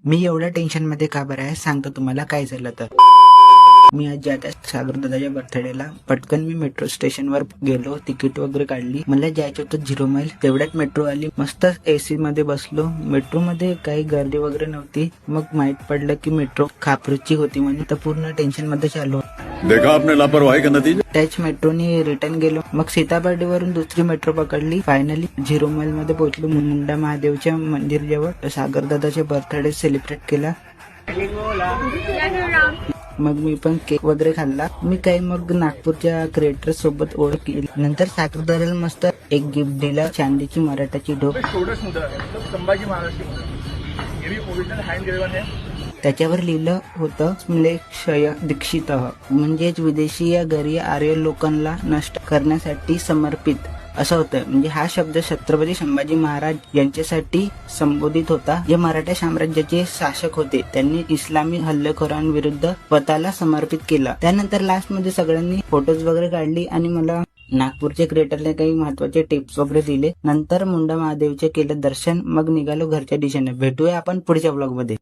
मी एवढ्या टेन्शन मध्ये का बरं आहे सांगतो तुम्हाला काय झालं तर. मी आज जात सागर दादाच्या बर्थडेला पटकन मी मेट्रो स्टेशनवर गेलो, तिकीट वगैरे काढली. मला जायचं होतं 0 माईल. तेवढ्यात मेट्रो आली. मस्त एसी मध्ये बसलो. मेट्रो मध्ये काही गर्दी वगैरे नव्हती. मग माहित पडलं की मेट्रो खापरूची होती म्हणून. तर पूर्ण टेन्शन मध्ये चालू. देखा आपने लापरवाही का नतीजा. त्याच मेट्रोने रिटर्न गेलो. मग सीताबर्डीवरून दुसरी मेट्रो पकडली. फायनली 0 माईल मध्ये पोहोचलो. मुंडा महादेवच्या मंदिर जवळ सागर दादाचे बर्थडे सेलिब्रेट केला. मग मी पण केक वगैरे खाल्ला. मी काही मग नागपूरच्या क्रिएटर सोबत ओळख केली. नंतर सागर दादाला मस्त एक गिफ्ट दिला, चांदीची मराठाची ढोक. संभाजी महाराज ये भी ओरिजिनल हैंड गिवन है. त्याच्यावर लिहिलं होतं स्मलेक्षय दीक्षित, म्हणजेच विदेशी या गरीब आर्य लोकांना नष्ट करण्यासाठी समर्पित असं होतं. म्हणजे हा शब्द छत्रपती संभाजी महाराज यांच्यासाठी संबोधित होता, जे मराठा साम्राज्याचे शासक होते. त्यांनी इस्लामी हल्लेखोरांविरुद्ध स्वतःला समर्पित केलं. त्यानंतर लास्ट मध्ये सगळ्यांनी फोटोज वगैरे काढली आणि मला नागपूरच्या क्रिएटरने काही महत्वाचे टिप्स वगैरे दिले. नंतर मुंडा महादेवचे केलं दर्शन. मग निघालो घरच्या दिशेने. भेटूया आपण पुढच्या ब्लॉग मध्ये.